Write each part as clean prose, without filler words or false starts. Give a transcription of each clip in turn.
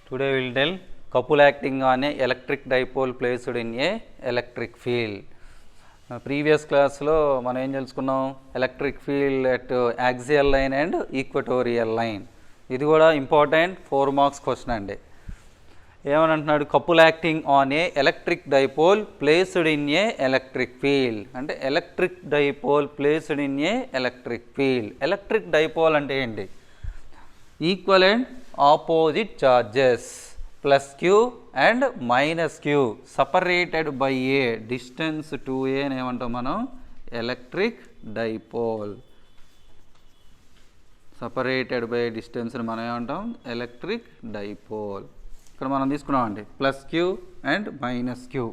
Today we will tell couple acting on a electric dipole placed in a electric field. Previous class lo మనం ఏం తెలుసుకున్నాం, electric field at axial line and equatorial line. ఇది కూడా important 4 marks question అండి. ఏమని అంటున్నాడు, couple acting on a electric dipole placed in a electric field. అంటే electric dipole placed in a electric field. Electric dipole అంటే ఏంటి? Equal and opposite charges plus queue and minus Q separated by a distance 2a అని ఏమంటాం మనం, electric dipole. Separated by డిస్టెన్స్ని మనం ఏమంటాం, electric dipole. ఇక్కడ మనం తీసుకున్నామండి plus queue and minus q.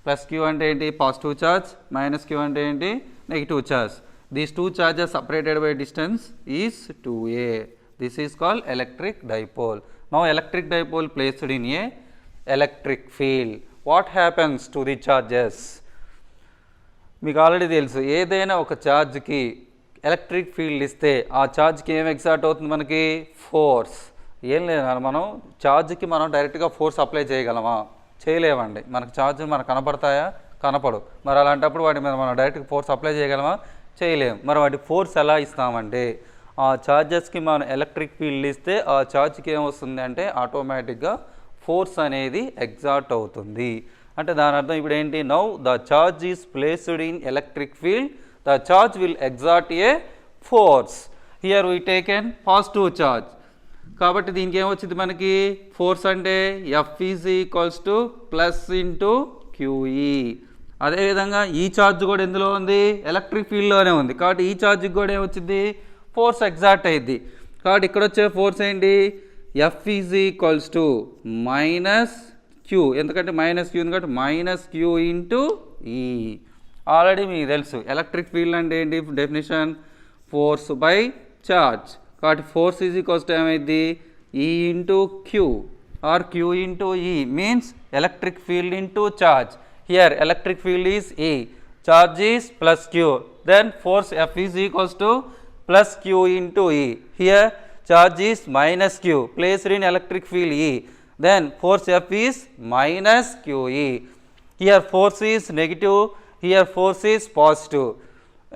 Plus q అంటే ఏంటి, పాజిటివ్ ఛార్జ్. మైనస్ క్యూ అంటే ఏంటి, negative charge. These two charges separated by distance is 2a. This is called electric dipole. Now electric dipole placed in a electric field. What happens to the charges? మీకు already తెలుసు, ఏదైనా ఒక ఛార్జ్కి electric field ఇస్తే ఆ ఛార్జ్కి ఏం exact అవుతుంది, మనకి force. ఏం లేదు, మనం ఛార్జ్కి మనం డైరెక్ట్గా ఫోర్స్ అప్లై చేయగలమా? చేయలేమండి. మనకు ఛార్జ్ మనకు కనపడతాయా? కనపడు. మరి అలాంటప్పుడు వాటి మీద మనం డైరెక్ట్గా ఫోర్స్ అప్లై చేయగలమా? చేయలేము. మరి వాటి ఫోర్స్ ఎలా ఇస్తామంటే, ఆ ఛార్జెస్కి మనం ఎలక్ట్రిక్ ఫీల్డ్ ఇస్తే ఆ ఛార్జ్కి ఏమొస్తుంది అంటే ఆటోమేటిక్గా ఫోర్స్ అనేది ఎగ్జార్ట్ అవుతుంది. అంటే దాని అర్థం ఇప్పుడు ఏంటి, now the charge is placed in electric field, the charge will exert a force. Here we taken positive charge. కాబట్టి దీనికి ఏమొచ్చింది మనకి, ఫోర్స్ అంటే F is equals to plus into QE. అదేవిధంగా ఈ ఛార్జ్ కూడా ఎందులో ఉంది, ఎలక్ట్రిక్ ఫీల్డ్లోనే ఉంది. కాబట్టి ఈ ఛార్జ్కి కూడా ఏమొచ్చింది, ఫోర్స్ ఎగ్జాక్ట్ అయింది. కాబట్టి ఇక్కడ వచ్చే ఫోర్స్ ఏంటి, F is equals to minus Q. ఎందుకంటే మైనస్ క్యూ ఉంది కాబట్టి minus Q into E. Already మీకు తెలుసు ఎలక్ట్రిక్ ఫీల్డ్ అంటే ఏంటి, డెఫినేషన్ ఫోర్స్ బై ఛార్జ్. కాబట్టి ఫోర్స్ ఈజ్ ఈక్వల్స్ టు ఏమైంది, E into Q or Q into E means electric field into charge. Here electric field is E, charge is plus Q, then force F is equals to plus q into e. Here charge is minus q placed in electric field E, then force F is minus QE. Here force is negative, here force is positive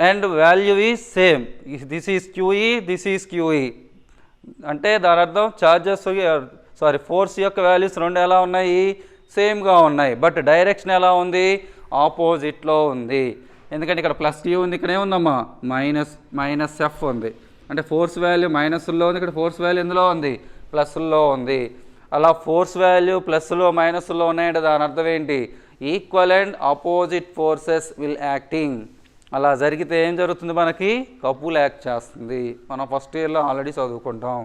and value is same. This is QE, this is QE. అంటే దాని అర్థం charges force యొక్క values రెండు ఎలా ఉన్నాయి, సేమ్గా ఉన్నాయి. But direction ఎలా ఉంది, ఆపోజిట్లో ఉంది. ఎందుకంటే ఇక్కడ ప్లస్ క్యూ ఉంది, ఇక్కడ ఏముందమ్మా మైనస్ ఎఫ్ ఉంది. అంటే ఫోర్స్ వాల్యూ మైనస్లో ఉంది, ఇక్కడ ఫోర్స్ వాల్యూ ఎందులో ఉంది, ప్లస్లో ఉంది. అలా ఫోర్స్ వాల్యూ ప్లస్లో మైనస్లో ఉన్నాయంటే దాని అర్థం ఏంటి, equal and opposite forces will acting. అలా జరిగితే ఏం జరుగుతుంది, మనకి కపుల్ యాక్ట్ చేస్తుంది. మనం ఫస్ట్ ఇయర్లో ఆల్రెడీ చదువుకుంటాం.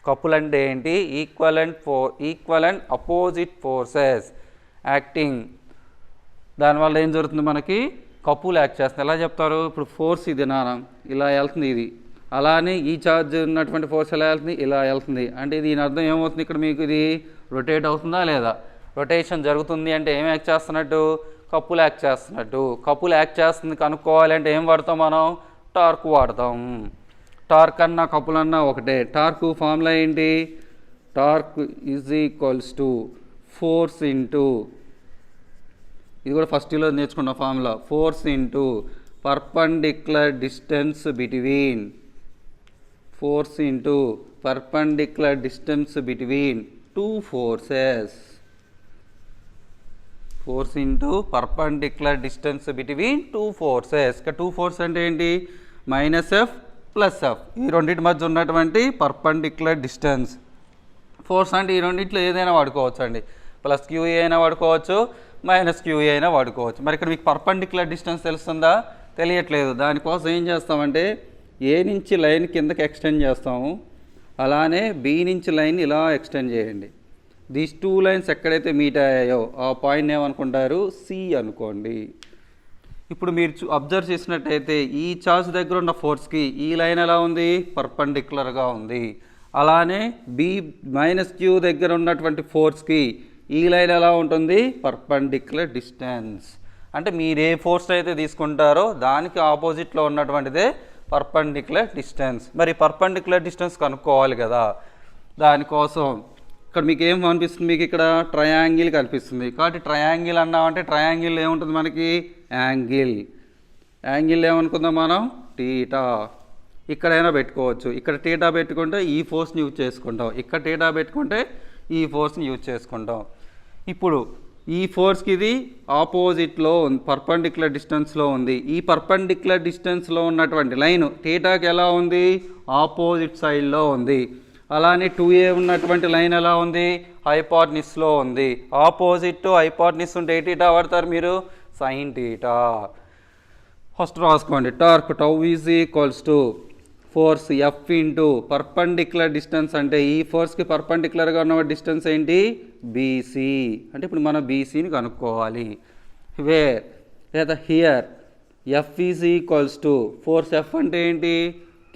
కపుల్ అంటే ఏంటి, equal and opposite forces acting. దానివల్ల ఏం జరుగుతుంది, మనకి కపుల్ యాక్ట్ చేస్తుంది. ఎలా చెప్తారు, ఇప్పుడు ఫోర్స్ ఇది ఇలా వెళ్తుంది, ఇది అలానే ఈ ఛార్జ్ ఉన్నటువంటి ఫోర్స్ ఎలా వెళ్తుంది, ఇలా వెళ్తుంది. అంటే దీని అర్థం ఏమవుతుంది, ఇక్కడ మీకు ఇది రొటేట్ అవుతుందా లేదా, రొటేషన్ జరుగుతుంది అంటే ఏం యాక్ట్ చేస్తున్నట్టు, కపుల్ యాక్ట్ చేస్తున్నట్టు. కపుల్ యాక్ట్ చేస్తుంది కనుక్కోవాలి అంటే ఏం వాడతాం మనం, టార్క్ వాడతాం. టార్క్ అన్నా కపుల్ అన్నా ఒకటే. టార్క్ ఫార్ములా ఏంటి, torque is equals to force into, ఇది కూడా ఫస్ట్ ఇయర్లో నేర్చుకున్న formula, force into perpendicular distance between, force into perpendicular distance between two forces. Force into perpendicular distance between two forces. ఇక్కడ two force అంటే ఏంటి, minus F plus F. ఈ రెండింటి మధ్య ఉన్నటువంటి పర్పెండిక్యులర్ డిస్టెన్స్. ఫోర్స్ అంటే ఈ రెండింటిలో ఏదైనా వాడుకోవచ్చు అండి, ప్లస్ క్యూఏ అయినా వాడుకోవచ్చు, మైనస్ క్యూఏ అయినా వాడుకోవచ్చు. మరి ఇక్కడ మీకు పర్పెండిక్యులర్ డిస్టెన్స్ తెలుస్తుందా, తెలియట్లేదు. దానికోసం ఏం చేస్తామంటే ఏ నుంచి లైన్ కిందకి ఎక్స్టెండ్ చేస్తాము, అలానే బి నుంచి లైన్ ఇలా ఎక్స్టెండ్ చేయండి. దీస్ టూ లైన్స్ ఎక్కడైతే మీట్ అయ్యాయో ఆ పాయింట్ ఏమనుకుంటారు, సి అనుకోండి. ఇప్పుడు మీరు అబ్జర్వ్ చేసినట్టయితే ఈ ఛార్జ్ దగ్గర ఉన్న ఫోర్స్కి ఈ లైన్ ఎలా ఉంది, పర్పెండిక్యులర్గా ఉంది. అలానే బి మైనస్ క్యూ దగ్గర ఉన్నటువంటి ఫోర్స్కి ఈ లైన్ ఎలా ఉంటుంది, పర్పెండిక్యులర్ డిస్టెన్స్. అంటే మీరు ఏ ఫోర్స్ అయితే తీసుకుంటారో దానికి ఆపోజిట్లో ఉన్నటువంటిదే పర్పెండిక్యులర్ డిస్టెన్స్. మరి పర్పెండిక్యులర్ డిస్టెన్స్ కనుక్కోవాలి కదా, దానికోసం ఇక్కడ మీకు ఏం కనిపిస్తుంది, మీకు ఇక్కడ ట్రయాంగిల్ కనిపిస్తుంది. కాబట్టి ట్రయాంగిల్ అన్నామంటే ట్రయాంగిల్ ఏముంటుంది మనకి, యాంగిల్. యాంగిల్ ఏమనుకుందాం మనం, టీటా. ఇక్కడైనా పెట్టుకోవచ్చు. ఇక్కడ టీటా పెట్టుకుంటే ఈ ఫోర్స్ని యూజ్ చేసుకుంటాం, ఇక్కడ టీటా పెట్టుకుంటే ఈ ఫోర్స్ని యూజ్ చేసుకుంటాం. ఇప్పుడు ఈ ఫోర్స్కి ఇది ఆపోజిట్లో ఉంది, పర్పెండిక్యులర్ డిస్టెన్స్లో ఉంది. ఈ పర్పెండిక్యులర్ డిస్టెన్స్లో ఉన్నటువంటి లైన్ టీటాకి ఎలా ఉంది, ఆపోజిట్ సైడ్లో ఉంది. అలానే 2a ఉన్నటువంటి లైన్ ఎలా ఉంది, హైపార్నిస్లో ఉంది. ఆపోజిట్ టు హైపార్నిస్ ఉంటే ఏ టీటా వాడతారు మీరు, సైన్ టీటా. ఫస్ట్ రాసుకోండి, torque tau is equals to force F into perpendicular distance, అంటే ఈ ఫోర్స్కి పర్పెండిక్యులర్గా ఉన్న డిస్టెన్స్ ఏంటి, బీసీ. అంటే ఇప్పుడు మనం బీసీని కనుక్కోవాలి. వేర్ లేదా here F is equals to force F అంటే ఏంటి,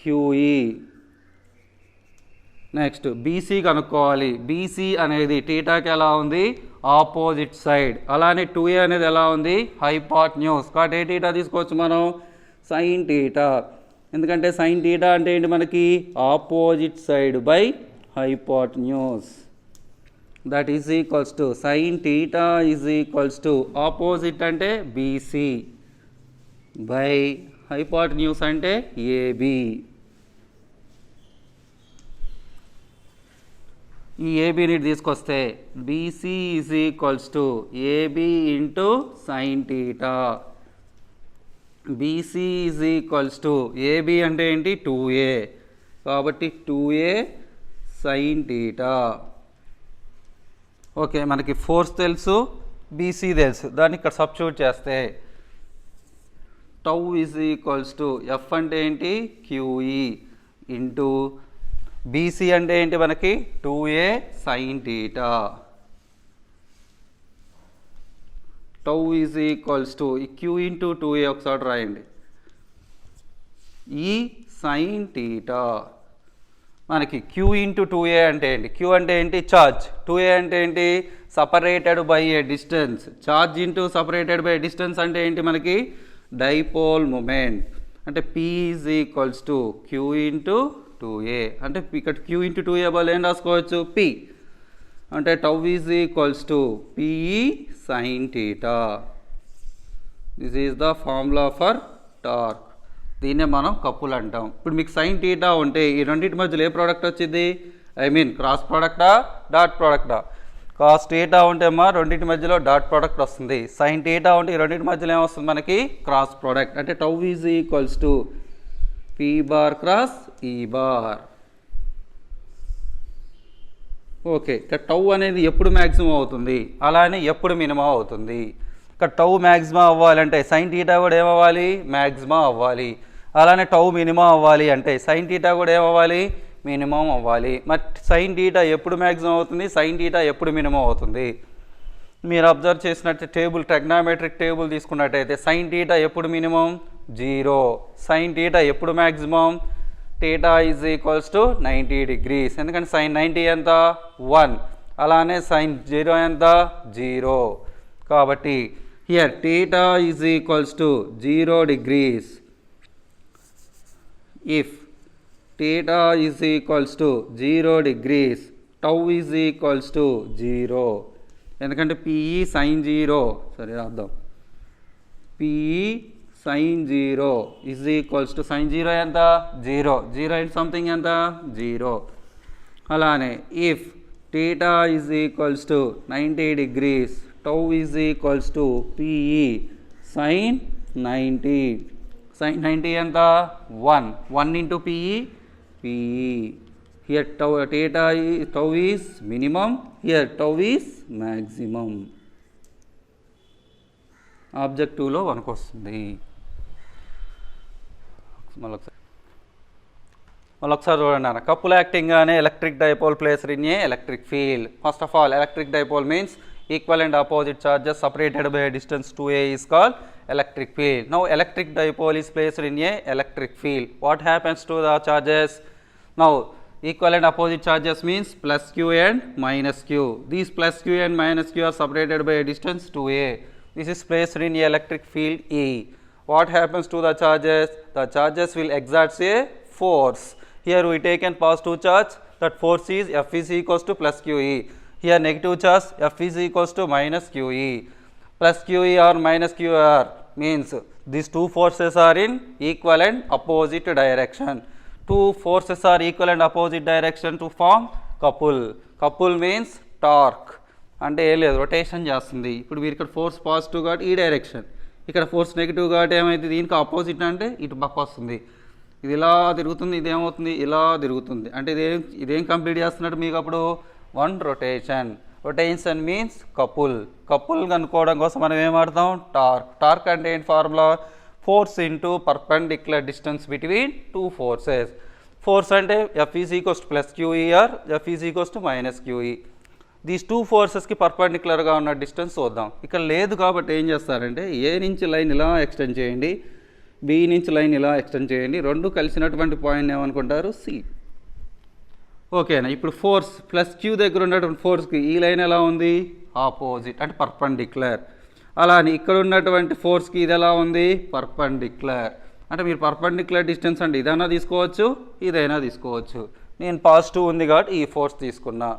క్యూఈ. నెక్స్ట్ బీసీ కనుక్కోవాలి. బీసీ అనేది టీటాకి ఎలా ఉంది, ఆపోజిట్ సైడ్. అలానే 2a అనేది ఎలా ఉంది, హైపార్ట్న్యూస్. కాబట్టి ఏ టీటా తీసుకోవచ్చు మనం, సైన్ టీటా. ఎందుకంటే సైన్ టీటా అంటే ఏంటి మనకి, opposite side by hypotenuse. That is equals to sine theta is equals to opposite అంటే బీసీ బై హైపార్ట్న్యూస్ అంటే ఏబి. ఈ ఏబీని తీసుకొస్తే BC is equals to AB into sine theta. BC is equals to AB అంటే ఏంటి, 2a. కాబట్టి 2a sine theta. Okay, మనకి force తెలుసు, బీసీ తెలుసు. దాన్ని ఇక్కడ సబ్స్టిట్యూట్ చేస్తే tau is equals to F అంటే ఏంటి, క్యూఈ ఇంటూ బీసీ అంటే ఏంటి మనకి, 2a sine theta. Tau is equals to ఈ క్యూ ఇంటూ 2a ఒకసారి రాయండి. ఈ సైన్ టీటా మనకి క్యూ ఇంటూ 2a అంటే ఏంటి, క్యూ అంటే ఏంటి, ఛార్జ్. 2a అంటే ఏంటి, separated by a distance. Charge into separated by distance అంటే ఏంటి మనకి, డైపోల్ మూమెంట్. అంటే p is equals to q into 2a. అంటే ఇక్కడ క్యూ ఇంటూ 2a బదులు ఏం రాసుకోవచ్చు, p. అంటే tau is equals to PE sine theta. This is the formula for torque. దీన్నే మనం కప్పులు అంటాం. ఇప్పుడు మీకు సైన్ టీటా ఉంటే ఈ రెండింటి మధ్యలో ఏ ప్రోడక్ట్ వచ్చింది, ఐ మీన్ క్రాస్ ప్రోడక్టా, డాట్ ప్రోడక్టా. కాస్ టీటా ఉంటే మా రెండింటి మధ్యలో డాట్ ప్రోడక్ట్ వస్తుంది. సైన్ టీటా ఉంటే ఈ రెండింటి మధ్యలో ఏమొస్తుంది మనకి, క్రాస్ ప్రోడక్ట్. అంటే tau is equals to P bar cross E bar. Okay, ఇక్కడ టౌ అనేది ఎప్పుడు మ్యాక్సిమం అవుతుంది, అలానే ఎప్పుడు మినిమం అవుతుంది. ఇక్కడ టౌ మ్యాక్సిమం అవ్వాలంటే సైన్ టీటా కూడా ఏమవ్వాలి, మ్యాక్సిమం అవ్వాలి. అలానే టౌ మినిమం అవ్వాలి అంటే సైన్ టీటా కూడా ఏమవ్వాలి, మినిమం అవ్వాలి. మరి సైన్ టీటా ఎప్పుడు మ్యాక్సిమం అవుతుంది, సైన్ టీటా ఎప్పుడు మినిమం అవుతుంది. మీరు అబ్జర్వ్ చేసినట్టు టేబుల్, ట్రిగ్నామెట్రిక్ టేబుల్ తీసుకున్నట్టయితే సైన్ టీటా ఎప్పుడు మినిమం, 0. సైన్ టీటా ఎప్పుడు maximum, theta is equals to 90 degrees. ఎందుకంటే సైన్ 90 ఎంత, 1. అలానే సైన్ 0 ఎంత, 0. కాబట్టి here theta is equals to 0 degrees. If theta is equals to 0 degrees, tau is equals to 0. ఎందుకంటే PE sine 0, సరే రాద్దాం, PE sine 0 is equals to sine 0 ఎంత, 0. 0 into something ఎంత, 0. అలానే if theta is equals to 90 degrees, tau is equals to PE sine 90. Sine 90 ఎంత, 1. 1 into PE, PE. Here tau theta tau is minimum, here tau is maximum. ఆబ్జెక్టివ్లో మనకు వస్తుంది. మళ్ళొకసారి చూడండి అన్న, కపుల్ యాక్టింగ్ అనే electric dipole placed in a electric field. First of all, electric dipole means equal and opposite charges separated by a distance 2a is called electric field. Now electric dipole is placed in a electric field. What happens to the charges? Now equal and opposite charges means plus q and minus q. These plus q and minus q are separated by a distance 2a. This is placed in a electric field E. What happens to the charges? The charges will exert a force. Here we take a positive charge, that force is F is equals to plus QE. Here negative charge F is equals to minus QE. Plus QE or minus QR means these two forces are in equal and opposite direction. Two forces are equal and opposite direction to form couple. Couple means torque. అంటే ఏం లేదు, rotation చేస్తుంది. ఇప్పుడు మీరు ఇక్కడ force positive కాబట్టి ఈ direction, ఇక్కడ ఫోర్స్ నెగిటివ్ కాబట్టి ఏమైతుంది, దీనికి ఆపోజిట్ అంటే ఇటు పక్క వస్తుంది. ఇది ఇలా తిరుగుతుంది, ఇదేమవుతుంది ఇలా తిరుగుతుంది. అంటే ఇదేం కంప్లీట్ చేస్తున్నట్టు మీకు అప్పుడు one rotation. Rotation means couple. Couple కనుక్కోవడం కోసం మనం ఏం వాడతాం, టార్క్. టార్క్ అంటే ఏంటి formula, force into perpendicular distance between two forces. Force అంటే F is equals to plus QE or F is equals to minus QE. These two ఫోర్సెస్కి పర్పెండిక్యులర్గా ఉన్న డిస్టెన్స్ చూద్దాం. ఇక్కడ లేదు కాబట్టి ఏం చేస్తారంటే ఏ నుంచి లైన్ ఇలా ఎక్స్టెండ్ చేయండి, బి నుంచి లైన్ ఇలా ఎక్స్టెండ్ చేయండి, రెండు కలిసినటువంటి పాయింట్ ఏమనుకుంటారు, సి. ఓకేనా. ఇప్పుడు ఫోర్స్ ప్లస్ Q దగ్గర ఉన్నటువంటి ఫోర్స్కి ఈ లైన్ ఎలా ఉంది, ఆపోజిట్ అంటే పర్పెండిక్యులర్. అలానే ఇక్కడ ఉన్నటువంటి ఫోర్స్కి ఇది ఎలా ఉంది, పర్పెండిక్యులర్. అంటే మీరు పర్పెండిక్యులర్ డిస్టెన్స్ అంటే ఇదైనా తీసుకోవచ్చు, ఇదైనా తీసుకోవచ్చు. నేను పాజిటివ్ ఉంది కాబట్టి ఈ ఫోర్స్ తీసుకున్నా.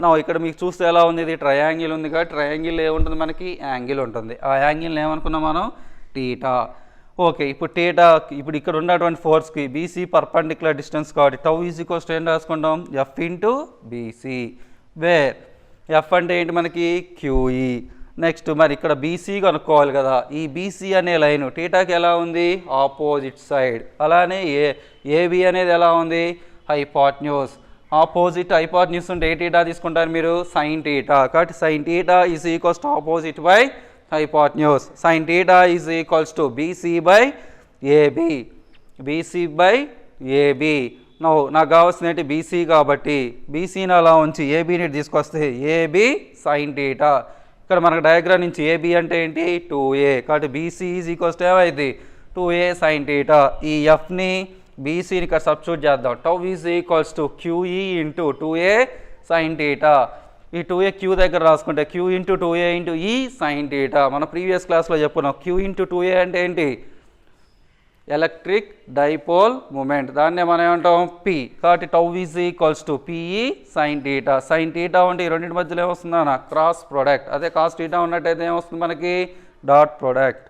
నా ఇక్కడ మీకు చూస్తే ఎలా ఉంది, ఇది ట్రయాంగిల్ ఉంది కాబట్టి ట్రయాంగిల్ ఏముంటుంది మనకి, యాంగిల్ ఉంటుంది. ఆ యాంగిల్ని ఏమనుకున్నాం మనం, టీటా. ఓకే, ఇప్పుడు టీటా ఇప్పుడు ఇక్కడ ఉన్నటువంటి ఫోర్స్కి బీసీ పర్పెండిక్యులర్ డిస్టెన్స్ కాబట్టి టౌ ఈజ్ ఈక్వల్స్ టు ఏం రాసుకుంటాం, f into BC, where f అంటే ఏంటి మనకి QE. నెక్స్ట్ మరి ఇక్కడ బీసీ కనుక్కోవాలి కదా, ఈ బీసీ అనే లైన్ టీటాకి ఎలా ఉంది, ఆపోజిట్ సైడ్. అలానే ఏబి అనేది ఎలా ఉంది, హైపాట్న్యూస్. ఆపోజిట్ హైపాట్న్యూస్ ఉంటే ఏ టీటా తీసుకుంటారు మీరు, సైన్ టీటా. కాబట్టి sine theta is equals to opposite by hypotenuse. Sine theta is equals to BC by AB, BC by AB. నాకు కావాల్సిన ఏంటి, బీసీ కాబట్టి బీసీని అలా ఉంచి ఏబీని తీసుకొస్తే ఏబి సైన్ టీటా. ఇక్కడ మనకు డయాగ్రామ్ నుంచి ఏబి అంటే ఏంటి, 2A. కాబట్టి బీసీ ఈజ్ ఈక్వల్స్ టు ఏమైంది, 2A సైన్ టీటా. ఈ ఎఫ్ని బీసీని ఇక్కడ సబ్స్టిట్యూట్ చేద్దాం. Tau is equals to QE into 2A sine theta. ఈ 2A Q దగ్గర రాసుకుంటే Q ఇంటూ 2A ఇంటూ ఈ సైన్ టీటా. మన ప్రీవియస్ క్లాస్లో చెప్పుకున్నాం Q ఇంటూ 2A అంటే ఏంటి, ఎలక్ట్రిక్ డైపోల్ మూమెంట్. దాన్నే మనం ఏమంటాం, P. కాబట్టి tau is equals to PE sine theta. Sign theta అంటే ఈ రెండింటి మధ్యలో ఏమొస్తుందా, క్రాస్ ప్రొడక్ట్. అదే కాస్ టీటా ఉన్నట్టయితే ఏమొస్తుంది మనకి, డాట్ ప్రొడక్ట్.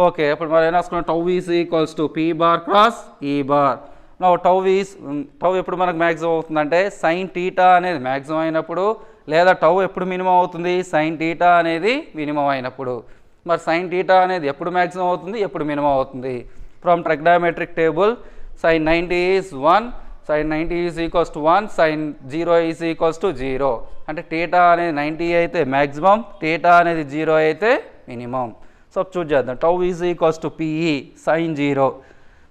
ఓకే, ఇప్పుడు మనం ఏం రాసుకున్నాం, tau is equals to P bar cross E bar. నా టౌ ఎప్పుడు మనకు మ్యాక్సిమం అవుతుందంటే సైన్ టీటా అనేది మ్యాక్సిమం అయినప్పుడు, లేదా టౌ ఎప్పుడు మినిమం అవుతుంది, సైన్ టీటా అనేది మినిమం అయినప్పుడు. మరి సైన్ టీటా అనేది ఎప్పుడు మ్యాక్సిమం అవుతుంది, ఎప్పుడు మినిమం అవుతుంది. From trigonometric table sin 90 is 1, sin 90 is equals to 1, sin 0 is equals to 0. అంటే టీటా అనేది 90 అయితే మ్యాక్సిమం, టీటా అనేది 0 అయితే మినిమం. సబ్స్టిట్యూట్ చేద్దాం. Tau is equals to PE sin 0.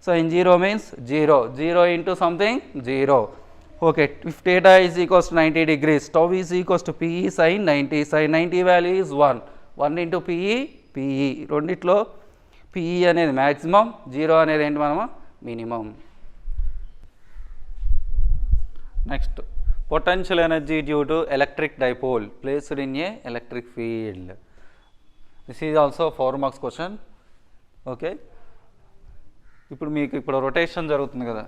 sin 0 means 0, 0 into something 0. Okay, if theta is equals to 90 degrees, tau is equals to PE sin 90. sin 90 value is 1, 1 into PE. రెండిట్లో PE అనేది maximum, 0 అనేది ఏంటి మనము minimum. Next, potential energy due to electric dipole placed in a electric field. This is also 4 marks question. Okay, ఇప్పుడు మీకు ఇప్పుడు rotation జరుగుతుంది కదా,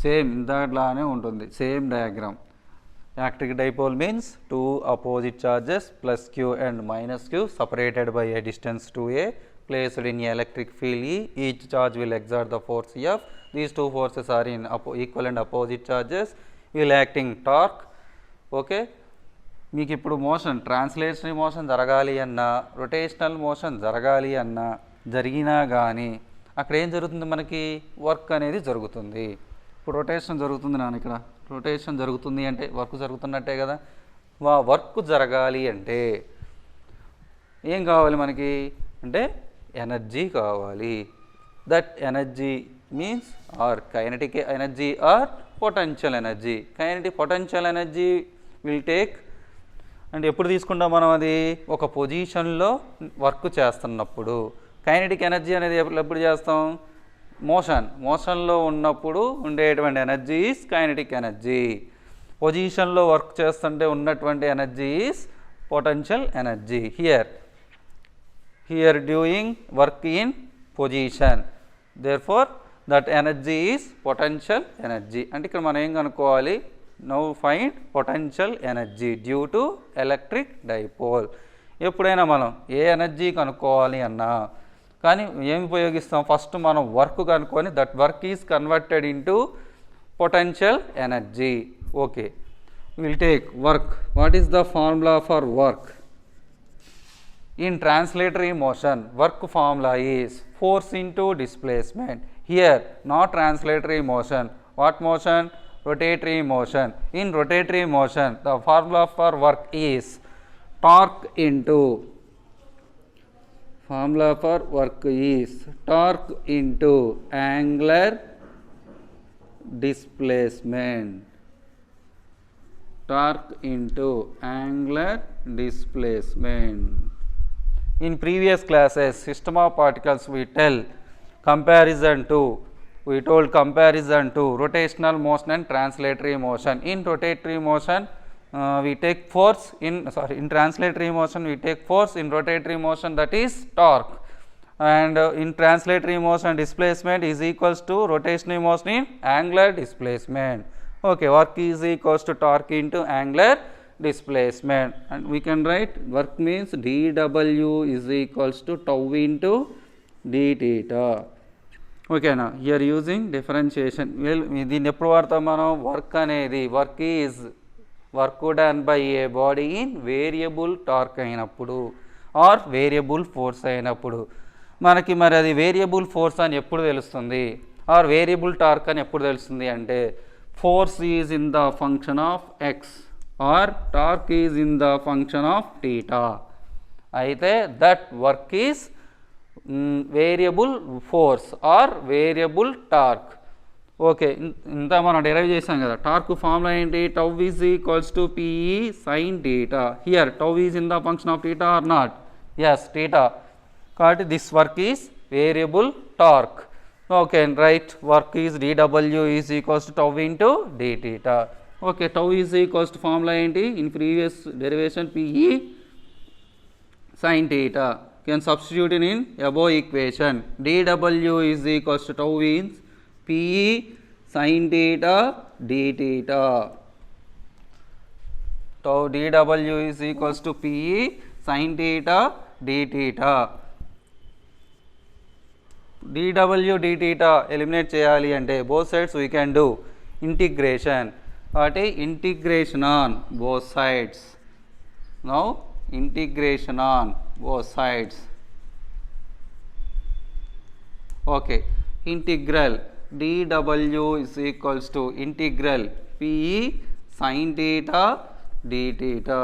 సేమ్ దాంట్లానే ఉంటుంది, same diagram. Electric dipole means two opposite charges plus Q and minus Q separated by a distance 2A placed in electric field E. Each charge will exert the force F. These two forces are in equal and opposite charges will acting torque. Okay, మీకు ఇప్పుడు motion translational motion జరగాలి అన్నా, rotational motion జరగాలి అన్నా, జరిగినా కానీ అక్కడ ఏం జరుగుతుంది, మనకి వర్క్ అనేది జరుగుతుంది. ఇప్పుడు రొటేషన్ జరుగుతుంది నాన్న, ఇక్కడ రొటేషన్ జరుగుతుంది అంటే వర్క్ జరుగుతున్నట్టే కదా. వర్క్ జరగాలి అంటే ఏం కావాలి మనకి అంటే ఎనర్జీ కావాలి. That energy means or kinetic energy or potential energy. Potential energy will take అంటే ఎప్పుడు తీసుకుంటాం మనం, అది ఒక పొజిషన్లో వర్క్ చేస్తున్నప్పుడు. కైనెటిక్ ఎనర్జీ అనేది ఎప్పుడు చేస్తాం, మోషన్లో ఉన్నప్పుడు ఉండేటువంటి ఎనర్జీ ఈజ్ కైనెటిక్ ఎనర్జీ. పొజిషన్లో వర్క్ చేస్తుంటే ఉన్నటువంటి energy is potential energy. Here doing work in position, therefore that energy is potential energy. అంటే ఇక్కడ మనం ఏం కనుక్కోవాలి, now find potential energy due to electric dipole. ఎప్పుడైనా మనం ఏ ఎనర్జీ కనుక్కోవాలి అన్నా కానీ ఏమి ఉపయోగిస్తాం, ఫస్ట్ మనం వర్క్ కనుక్కొని that work is converted into potential energy. Okay, will take work. What is the formula for work? In translatory motion, work formula is force into displacement. Here, not translatory motion. What motion? Rotatory motion. In rotatory motion, the formula for work is torque into angular displacement. Torque into angular displacement. In previous classes, system of particles we told comparison to rotational motion and translatory motion. In rotatory motion we take force, in translatory motion we take force, in rotatory motion that is torque, and in translatory motion displacement is equals to rotational motion in angular displacement. Okay, work is equals to torque into angular displacement, and we can write work means dW is equals to tau into d theta. Okay na, here using differentiation. Well, దీన్ని ఎప్పుడు వాడతాం మనం, work అనేది work is work done by A body in variable torque అయినప్పుడు are variable force అయినప్పుడు. మనకి మరి అది వేరియబుల్ ఫోర్స్ అని ఎప్పుడు తెలుస్తుంది ఆర్ వేరియబుల్ టార్క్ అని ఎప్పుడు తెలుస్తుంది అంటే, force is in the function of X or torque is in the function of theta. అయితే that work is variable force or variable torque. Okay, ఇంత మనం డెరైవ్ చేసాం కదా. టార్క్ ఫార్ములా ఏంటి, tau is equals to PE sine theta. Here tau is in the function of theta or not? Yes, theta. కాబట్టి this work is variable torque. Okay, right, work is dW is equals to tau into d theta. Okay, tau is equals to formula ఏంటి, in previous derivation PE sin theta. Can substitute in above equation. dW is equals to tau means PE sin theta d theta. Tau dW is equals to PE sin theta d theta. dW d theta eliminate చేయాలి అంటే both sides we can do integration. Integration on both sides. Now integration on both sides. Okay, integral dW is equals to integral PE sin theta d theta.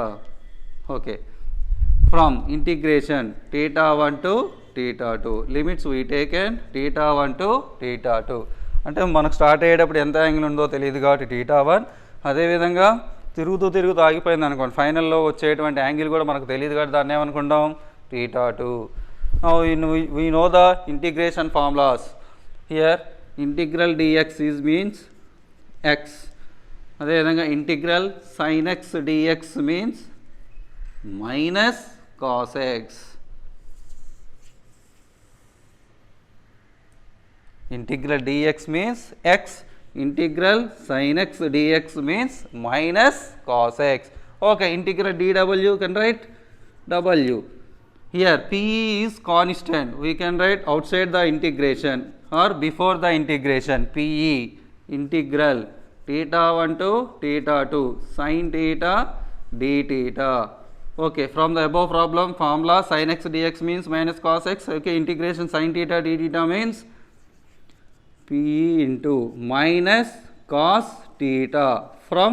Okay, from integration theta 1 to theta 2, limits we taken theta 1 to theta 2. అంటే మనకు start అయ్యేటప్పుడు ఎంత angle ఉందో తెలియదు కాబట్టి theta 1, అదేవిధంగా తిరుగుతూ ఆగిపోయింది అనుకోండి, ఫైనల్లో వచ్చేటువంటి యాంగిల్ కూడా మనకు తెలియదు కాబట్టి దాన్ని ఏమనుకుంటాం, theta 2. Now we know the integration formulas. Here integral dx is means x, అదేవిధంగా integral sin x dx means minus cos x. Integral dx means x, integral sin x dx means minus cos x. Okay, integral dW can write W. Here PE is constant, we can write outside the integration or before the integration. PE integral theta 1 to theta 2 sin theta d theta. Okay, from the above problem formula sin x dx means minus cos x. Okay, integration sin theta d theta means PE into minus cos theta from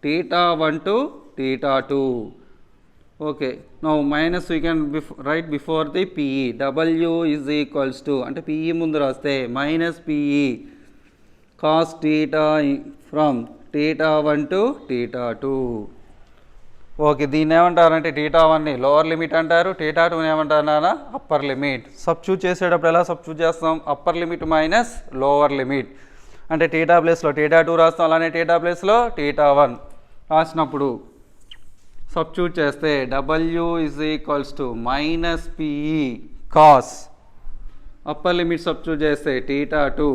theta 1 to theta 2. Okay, now minus we can write before the PE. W is equals to, అంటే PE ముందు రాస్తే minus PE cos theta from theta 1 to theta 2. Okay, దీన్ని ఏమంటారంటే theta 1ని lower limit అంటారు, theta 2ని ఏమంటారు నాన్న, అప్పర్ లిమిట్. సబ్స్టిట్యూట్ చేసేటప్పుడు ఎలా సబ్స్టిట్యూట్ చేస్తాం, upper limit minus lower limit. అంటే theta ప్లేస్లో theta 2 రాస్తాం, అలానే theta ప్లేస్లో theta 1 రాసినప్పుడు సబ్స్టిట్యూట్ చేస్తే W is equals to minus PE cos, upper limit substitute చేస్తే theta 2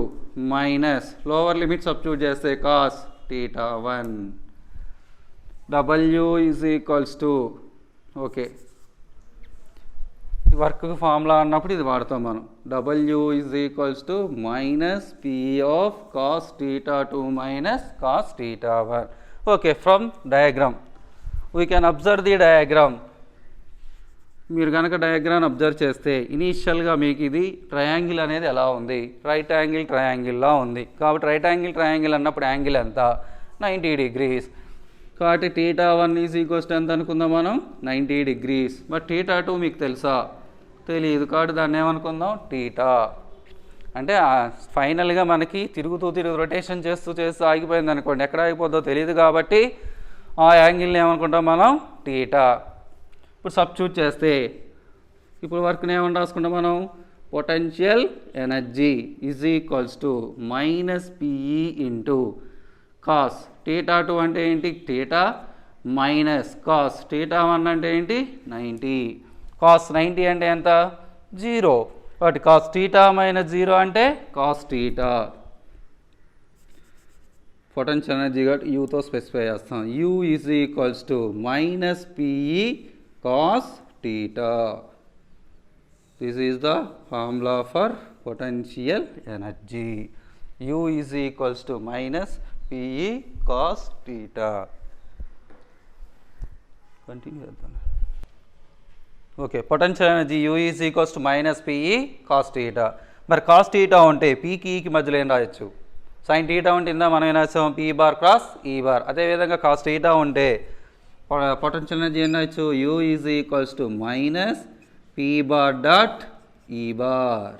minus lower limit substitute చేస్తే cos theta 1 W is equals to okay work formula అన్నప్పుడు ఇది వాడతాం మనం W is equals to minus P of cos theta 2 minus cos theta 1 okay from diagram we can observe the diagram మీరు కనుక diagram observe చేస్తే ఇనీషియల్గా మీకు ఇది ట్రయాంగిల్ అనేది ఎలా ఉంది రైట్ యాంగిల్ ట్రయాంగిల్లా ఉంది కాబట్టి రైట్ యాంగిల్ ట్రయాంగిల్ అన్నప్పుడు యాంగిల్ ఎంత 90 degrees కాబట్టి టీటా 1 ఈజ్ ఈక్వల్స్ టు ఎంత అనుకుందాం మనం 90 degrees బట్ టీటా 2 మీకు తెలుసా తెలియదు కాబట్టి దాన్ని ఏమనుకుందాం టీటా అంటే ఫైనల్గా మనకి తిరుగుతూ రొటేషన్ చేస్తూ ఆగిపోయింది అనుకోండి ఎక్కడ ఆగిపోద్దో తెలియదు కాబట్టి ఆ యాంగిల్ని ఏమనుకుంటాం మనం టీటా ఇప్పుడు సబ్స్టిట్యూట్ చేస్తే ఇప్పుడు వర్క్ని ఏమని రాసుకుంటాం మనం potential energy is equals to minus PE into cos theta 2 అంటే ఏంటి టీటా మైనస్ కాస్ టీటా 1 అంటే ఏంటి 90 కాస్ 90 అంటే ఎంత 0 కాబట్టి కాస్ టీటా మైనస్ 0 అంటే కాస్ టీటా పొటెన్షియల్ ఎనర్జీ కాబట్టి యూతో స్పెసిఫై చేస్తాం you is equals to minus PE cos theta. This is the formula for potential energy. U is equals to minus PE cos theta. Continue. Okay, potential energy U is equals to minus PE cos theta. మరి cos theta ఉంటే Pకి Eకి మధ్యలో ఏం రాయొచ్చు sin theta ఉంటే ఇందా మనం ఏం రాసాం P bar cross E bar అదేవిధంగా cos theta ఉంటే పొటెన్షియల్ ఎనర్జీ ఏం రాయొచ్చు you is equals to minus P bar dot ఈ బార్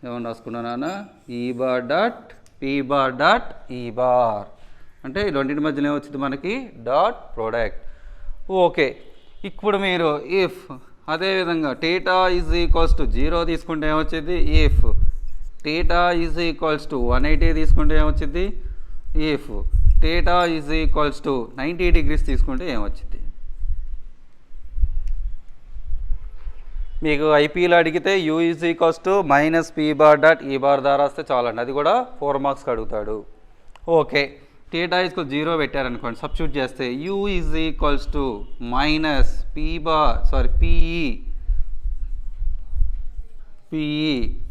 ఏమన్నా రాసుకున్నానా ఈ bar dot P bar dot ఈ బార్ అంటే ఈ రెండింటి మధ్యలో ఏమొచ్చింది మనకి డాట్ ప్రోడక్ట్ ఓకే ఇప్పుడు మీరు ఇఫ్ అదేవిధంగా టీటా ఈజ్ ఈక్వల్స్ టు 0 తీసుకుంటే ఏమొచ్చింది if theta is equals to 180 తీసుకుంటే ఏమొచ్చింది if theta is equals to 90 degrees తీసుకుంటే ఏమొచ్చింది మీకు ఐపీలో అడిగితే you is equals to minus P bar dot ఈ బార్ ద్వారా వస్తే చాలండి అది కూడా 4 marks అడుగుతాడు ఓకే టీటా ఈజ్కు 0 పెట్టారనుకోండి సబ్స్టిట్యూట్ చేస్తే you is equals to minus PE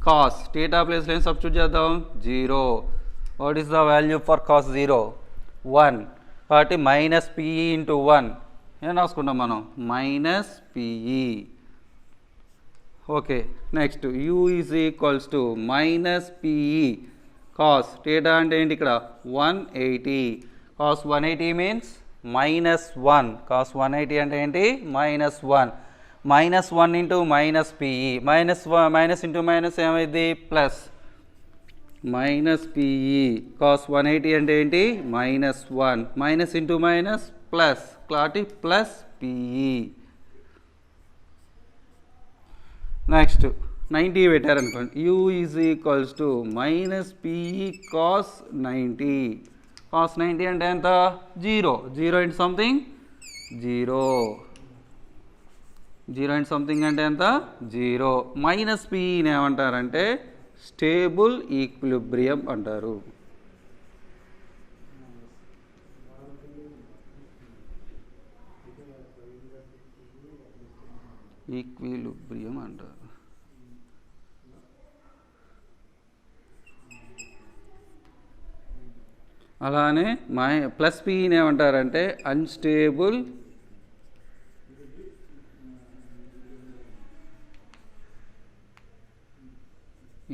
cos theta ప్లేస్లో ఏం సబ్స్టిట్యూట్ చేద్దాం 0 what is the value for cos 0 1 కాబట్టి మైనస్ పిఈ ఇంటూ 1 ఏం రాసుకుంటాం మనం minus PE okay next you is equals to minus PE cos theta అంటే ఏంటి ఇక్కడ 180 కాస్ 180 మీన్స్ మైనస్ 1 కాస్ 180 అంటే ఏంటి minus 1 into minus PE minus into minus ఏమైంది ప్లస్ మైనస్ పిఈ కాస్ 180 అంటే ఏంటి -1 minus into minus plus clarity plus PE next 90 పెట్టారనుకోండి you is equals to minus PE cos 90 cos 90 అంటే ఎంత 0 into something 0 into something అంటే ఎంత 0 minus పిఈని ఏమంటారంటే stable equilibrium అంటారు ఈక్విలిబ్రియం అంటారు అలానే ప్లస్ పిని ఏమంటారంటే అన్స్టేబుల్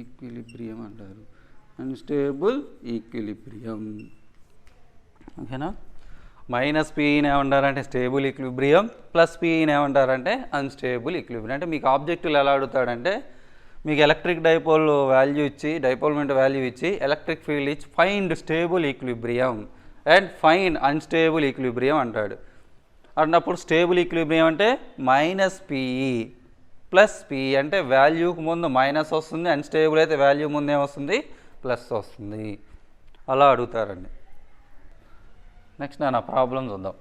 ఈక్విలిబ్రియం అంటారు అన్స్టేబుల్ ఈక్విలిబ్రియం ఓకేనా మైనస్ పిని ఏమంటారంటే స్టేబుల్ ఈక్విలిబ్రియం ప్లస్ పిని ఏమంటారంటే అన్స్టేబుల్ ఈక్విలిబ్రియం అంటే మీకు ఆబ్జెక్టివ్లు ఎలా అడుగుతాడంటే మీకు ఎలక్ట్రిక్ డైపోల్ వాల్యూ ఇచ్చి డైపోల్మెంట్ వాల్యూ ఇచ్చి ఎలక్ట్రిక్ ఫీల్డ్ ఇచ్చి find stable equilibrium and find unstable equilibrium అంటాడు అన్నప్పుడు స్టేబుల్ ఈక్విలిబ్రియం అంటే మైనస్ పిఈ ప్లస్ పిఈ అంటే వాల్యూకి ముందు మైనస్ వస్తుంది అన్స్టేబుల్ అయితే వాల్యూ ముందు ఏమొస్తుంది ప్లస్ వస్తుంది అలా అడుగుతారండి నెక్స్ట్ నా ప్రాబ్లం చూద్దాం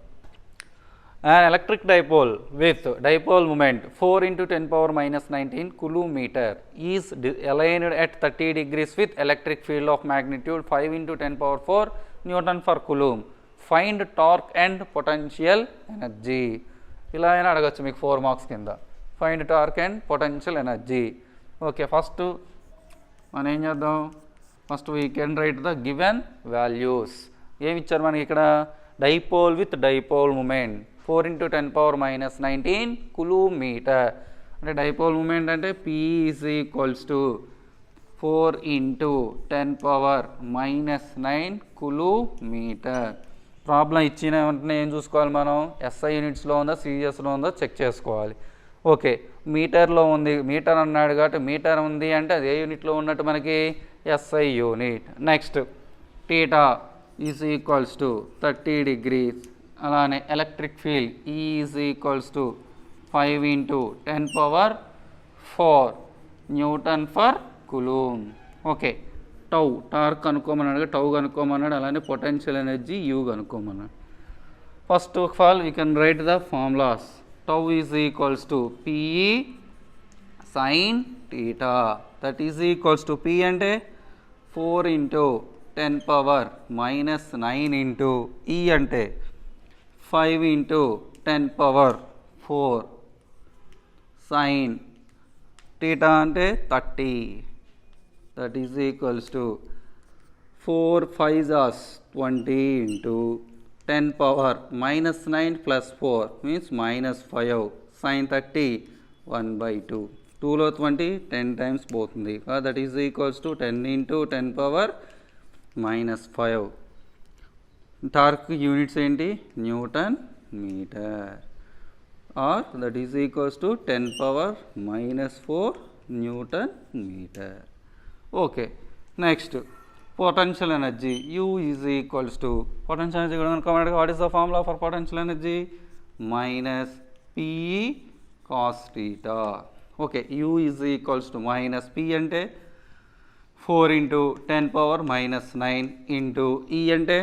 An electric dipole with dipole moment 4 into 10 power minus 19 coulomb meter is aligned at 30 degrees with electric field of magnitude 5 into 10 power 4 Newton per coulomb. Find torque and potential energy. ఇలా అయినా అడగచ్చు మీకు 4 marks కింద. Find torque and potential energy. Okay, first మనం ఏం చేద్దాం, first we can write the given values. ఏమి ఇచ్చారు మనకి ఇక్కడ, dipole with dipole moment 4 into 10 power minus 19 coulomb meter. అంటే డైపోల్ మూమెంట్ అంటే P is equals to 4 into 10 power minus 9 coulomb meter. Problem ఇచ్చిన వెంటనే ఏం చూసుకోవాలి మనం, SI యూనిట్స్లో ఉందా సిజిఎస్లో ఉందో చెక్ చేసుకోవాలి. ఓకే, మీటర్లో ఉంది, మీటర్ అన్నాడు కాబట్టి మీటర్ ఉంది అంటే అది ఏ యూనిట్లో ఉన్నట్టు మనకి SI unit. Next theta is equals to 30 degrees. అలానే electric field E is equals to 5 into 10 power 4 newton per coulomb. Okay, tau torque కనుక్కోమన్నాడు, టౌ కనుక్కోమన్నాడు, అలానే పొటెన్షియల్ ఎనర్జీ U కనుక్కోమన్నాడు. First of all we can write the formulas. Tau is equals to PE sine theta, that is equals to P అంటే 4 into 10 power minus 9 into E అంటే 5 into 10 power 4 sin theta అంటే 30, that is equals to 4 5s are 20 into 10 power minus 9 plus 4 means minus 5 sin 30 1/2. 2లో 20 10 times పోతుంది, that is equals to 10 into 10 power minus 5. Torque units ఏంటి, newton metre, or that is equals to 10 power minus 4 newton metre. Okay, next potential energy U is equals to, potential energy కూడా కనుక్కోమన్నాడు. What is the formula for potential energy, minus PE cos theta. Okay, U is equals to minus P అంటే 4 into 10 power minus 9 into E అంటే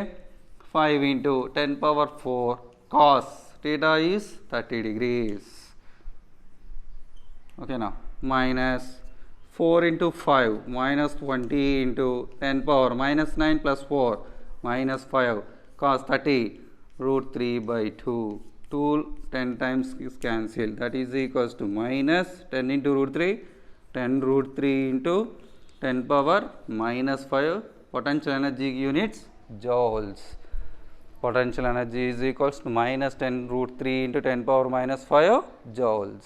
5 into 10 power 4 cos theta is 30 degrees. Okay, now minus 4 into 5 minus 20 into 10 power minus 9 plus 4 minus 5 cos 30 root 3/2. 2 10 times is cancelled, that is equals to minus 10 into root 3 10 root 3 into 10 power minus 5. Potential energy units joules. Potential energy is equals to minus 10 root 3 into 10 power minus 5 joules.